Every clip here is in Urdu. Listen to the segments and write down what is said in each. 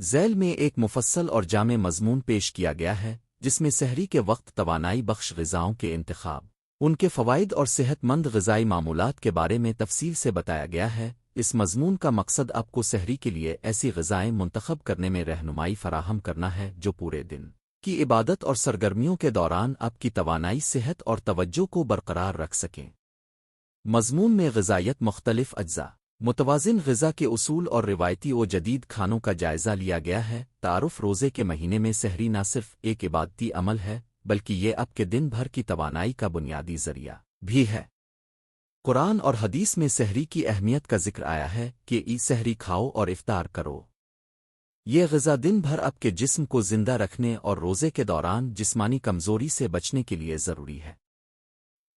ذیل میں ایک مفصل اور جامع مضمون پیش کیا گیا ہے جس میں سحری کے وقت توانائی بخش غذاؤں کے انتخاب، ان کے فوائد اور صحت مند غذائی معمولات کے بارے میں تفصیل سے بتایا گیا ہے۔ اس مضمون کا مقصد آپ کو سحری کے لیے ایسی غذائیں منتخب کرنے میں رہنمائی فراہم کرنا ہے جو پورے دن کی عبادت اور سرگرمیوں کے دوران آپ کی توانائی، صحت اور توجہ کو برقرار رکھ سکیں۔ مضمون میں غذائیت، مختلف اجزاء، متوازن غذا کے اصول اور روایتی و جدید کھانوں کا جائزہ لیا گیا ہے۔ تعارف، روزے کے مہینے میں سحری نہ صرف ایک عبادتی عمل ہے بلکہ یہ آپ کے دن بھر کی توانائی کا بنیادی ذریعہ بھی ہے۔ قرآن اور حدیث میں سحری کی اہمیت کا ذکر آیا ہے کہ سحری کھاؤ اور افطار کرو۔ یہ غذا دن بھر آپ کے جسم کو زندہ رکھنے اور روزے کے دوران جسمانی کمزوری سے بچنے کے لیے ضروری ہے۔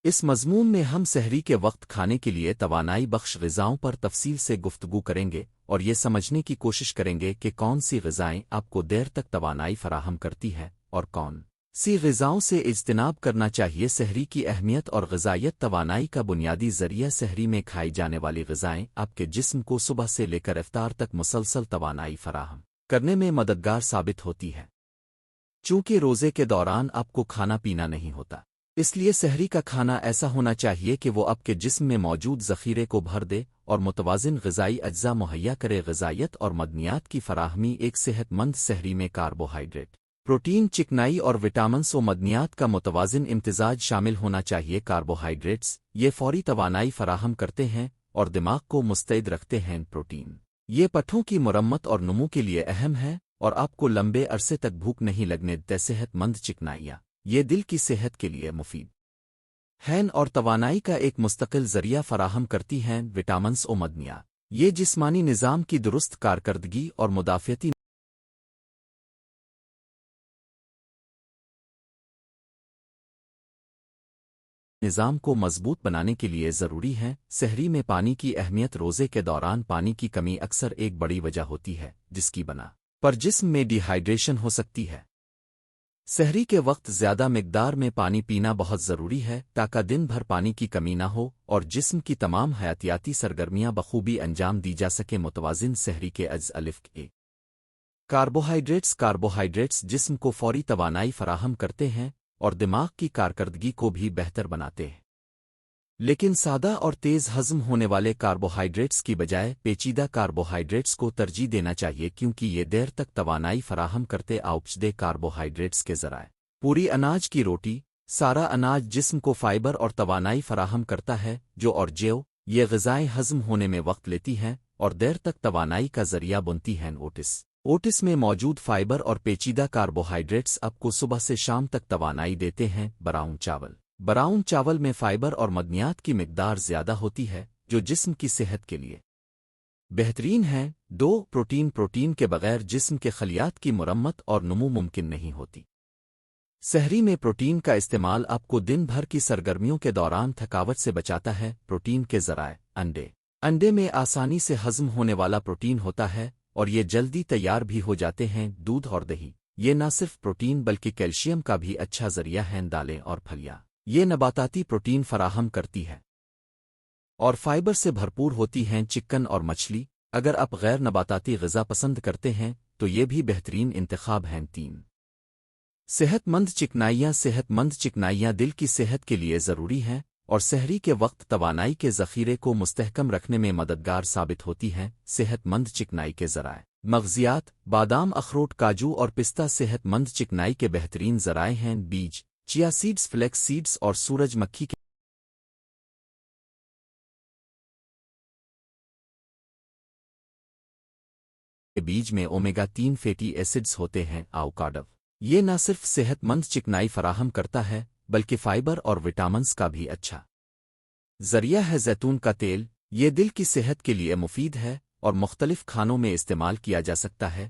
اس مضمون میں ہم سحری کے وقت کھانے کے لیے توانائی بخش غذاؤں پر تفصیل سے گفتگو کریں گے اور یہ سمجھنے کی کوشش کریں گے کہ کون سی غذائیں آپ کو دیر تک توانائی فراہم کرتی ہیں اور کون سی غذاؤں سے اجتناب کرنا چاہیے۔ سحری کی اہمیت اور غذائیت، توانائی کا بنیادی ذریعہ سحری میں کھائی جانے والی غذائیں آپ کے جسم کو صبح سے لے کر افطار تک مسلسل توانائی فراہم کرنے میں مددگار ثابت ہوتی ہے۔ چونکہ روزے کے دوران آپ کو کھانا پینا نہیں ہوتا، اس لیے سحری کا کھانا ایسا ہونا چاہیے کہ وہ آپ کے جسم میں موجود ذخیرے کو بھر دے اور متوازن غذائی اجزاء مہیا کرے۔ غذائیت اور معدنیات کی فراہمی، ایک صحت مند سحری میں کاربوہائیڈریٹ، پروٹین، چکنائی اور وٹامنس و معدنیات کا متوازن امتزاج شامل ہونا چاہیے۔ کاربوہائیڈریٹس یہ فوری توانائی فراہم کرتے ہیں اور دماغ کو مستعد رکھتے ہیں۔ پروٹین یہ پٹھوں کی مرمت اور نمو کے لیے اہم ہے اور آپ کو لمبے عرصے تک بھوک نہیں لگنے دیتے۔ صحت مند چکنائیاں یہ دل کی صحت کے لیے مفید ہیں اور توانائی کا ایک مستقل ذریعہ فراہم کرتی ہیں۔ وٹامنس و معدنیات یہ جسمانی نظام کی درست کارکردگی اور مدافعتی نظام کو مضبوط بنانے کے لیے ضروری ہیں۔ سحری میں پانی کی اہمیت، روزے کے دوران پانی کی کمی اکثر ایک بڑی وجہ ہوتی ہے جس کی بنا پر جسم میں ڈی ہائیڈریشن ہو سکتی ہے۔ سحری کے وقت زیادہ مقدار میں پانی پینا بہت ضروری ہے تاکہ دن بھر پانی کی کمی نہ ہو اور جسم کی تمام حیاتیاتی سرگرمیاں بخوبی انجام دی جا سکیں۔ متوازن سحری کے اجزاء: الف اے کاربوہائیڈریٹس۔ کاربوہائیڈریٹس جسم کو فوری توانائی فراہم کرتے ہیں اور دماغ کی کارکردگی کو بھی بہتر بناتے ہیں، لیکن سادہ اور تیز ہضم ہونے والے کاربوہائیڈریٹس کی بجائے پیچیدہ کاربوہائیڈریٹس کو ترجیح دینا چاہیے کیونکہ یہ دیر تک توانائی فراہم کرتے۔ اوپچدے کاربوہائیڈریٹس کے ذرائع: پوری اناج کی روٹی، سارا اناج جسم کو فائبر اور توانائی فراہم کرتا ہے جو اور جو یہ غذائیں ہضم ہونے میں وقت لیتی ہیں اور دیر تک توانائی کا ذریعہ بنتی ہیں۔ اوٹس میں موجود فائبر اور پیچیدہ کاربوہائیڈریٹس آپ کو صبح سے شام تک توانائی دیتے ہیں۔ براؤن چاول۔ براؤن چاول میں فائبر اور معدنیات کی مقدار زیادہ ہوتی ہے جو جسم کی صحت کے لیے بہترین ہے۔ پروٹین کے بغیر جسم کے خلیات کی مرمت اور نمو ممکن نہیں ہوتی۔ سحری میں پروٹین کا استعمال آپ کو دن بھر کی سرگرمیوں کے دوران تھکاوٹ سے بچاتا ہے۔ پروٹین کے ذرائع: انڈے میں آسانی سے ہضم ہونے والا پروٹین ہوتا ہے اور یہ جلدی تیار بھی ہو جاتے ہیں۔ دودھ اور دہی یہ نہ صرف پروٹین بلکہ کیلشیم کا بھی اچھا ذریعہ ہیں۔ دالیں اور پھلیاں یہ نباتاتی پروٹین فراہم کرتی ہے اور فائبر سے بھرپور ہوتی ہیں۔ چکن اور مچھلی اگر آپ غیر نباتاتی غذا پسند کرتے ہیں تو یہ بھی بہترین انتخاب ہیں۔ صحت مند چکنائیاں۔ صحت مند چکنائیاں دل کی صحت کے لیے ضروری ہیں اور سحری کے وقت توانائی کے ذخیرے کو مستحکم رکھنے میں مددگار ثابت ہوتی ہیں۔ صحت مند چکنائی کے ذرائع: مغزیات، بادام، اخروٹ، کاجو اور پستہ صحت مند چکنائی کے بہترین ذرائع ہیں۔ بیج: چیا سیڈز، فلیکس سیڈز اور سورج مکھی کے بیج میں اومیگا 3 فیٹی ایسڈز ہوتے ہیں۔ آووکاڈو یہ نہ صرف صحت مند چکنائی فراہم کرتا ہے بلکہ فائبر اور وٹامنس کا بھی اچھا ذریعہ ہے۔ زیتون کا تیل یہ دل کی صحت کے لیے مفید ہے اور مختلف کھانوں میں استعمال کیا جا سکتا ہے۔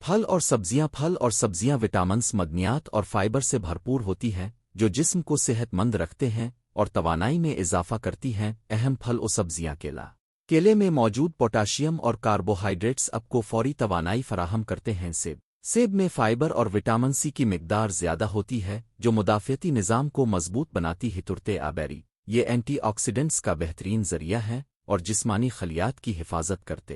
پھل اور سبزیاں وٹامنس، معدنیات اور فائبر سے بھرپور ہوتی ہیں جو جسم کو صحت مند رکھتے ہیں اور توانائی میں اضافہ کرتی ہیں۔ اہم پھل و سبزیاں: کیلے میں موجود پوٹاشیم اور کاربوہائیڈریٹس آپ کو فوری توانائی فراہم کرتے ہیں۔ سیب میں فائبر اور وٹامن سی کی مقدار زیادہ ہوتی ہے جو مدافعتی نظام کو مضبوط بناتی ہے۔ ترتے آبیری یہ اینٹی آکسیڈنٹس کا بہترین ذریعہ ہے اور جسمانی خلیات کی حفاظت کرتے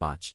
5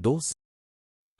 2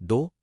2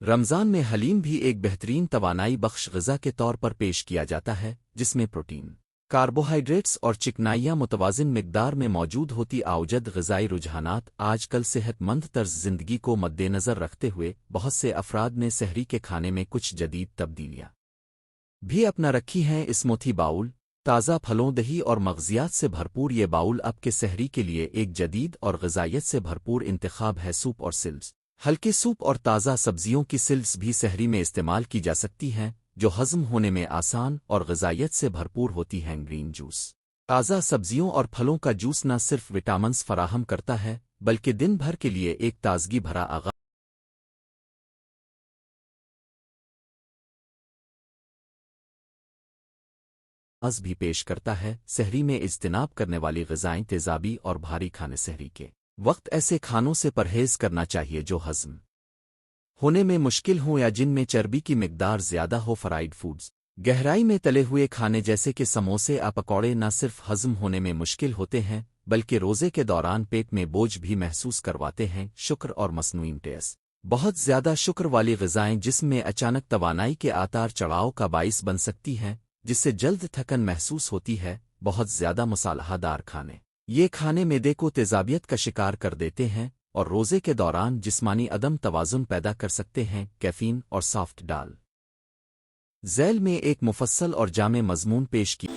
رمضان میں حلیم بھی ایک بہترین توانائی بخش غذا کے طور پر پیش کیا جاتا ہے، جس میں پروٹین، کاربوہائیڈریٹس اور چکنائیاں متوازن مقدار میں موجود ہوتی۔ آوجد غذائی رجحانات آج کل صحت مند طرز زندگی کو مد نظر رکھتے ہوئے بہت سے افراد نے سحری کے کھانے میں کچھ جدید تبدیلیاں بھی اپنا رکھی ہیں۔ اسموتھی باؤل، تازہ پھلوں، دہی اور مغزیات سے بھرپور یہ باؤل اب کے سحری کے لیے ایک جدید اور غذائیت سے بھرپور انتخاب ہے۔ سوپ اور سلز، ہلکے سوپ اور تازہ سبزیوں کی سلز بھی سحری میں استعمال کی جا سکتی ہیں، جو ہضم ہونے میں آسان اور غذائیت سے بھرپور ہوتی ہیں۔ گرین جوس، تازہ سبزیوں اور پھلوں کا جوس نہ صرف وٹامنز فراہم کرتا ہے بلکہ دن بھر کے لیے ایک تازگی بھرا آغاز بھی پیش کرتا ہے۔ سحری میں اجتناب کرنے والی غذائیں تیزابی اور بھاری کھانے۔ سحری کے وقت ایسے کھانوں سے پرہیز کرنا چاہیے جو ہضم ہونے میں مشکل ہوں یا جن میں چربی کی مقدار زیادہ ہو۔ فرائیڈ فوڈز، گہرائی میں تلے ہوئے کھانے جیسے کہ سموسے یا پکوڑے نہ صرف ہضم ہونے میں مشکل ہوتے ہیں بلکہ روزے کے دوران پیٹ میں بوجھ بھی محسوس کرواتے ہیں۔ شکر اور مصنوعی ٹیس، بہت زیادہ شکر والی غذائیں جسم میں اچانک توانائی کے آتار چڑھاؤ کا باعث بن سکتی ہیں، جس سے جلد تھکن محسوس ہوتی ہے۔ بہت زیادہ مصالحہ دار کھانے، یہ کھانے معدے کو تیزابیت کا شکار کر دیتے ہیں اور روزے کے دوران جسمانی عدم توازن پیدا کر سکتے ہیں۔ کیفین اور سافٹ ڈال ذیل میں ایک مفصل اور جامع مضمون پیش کی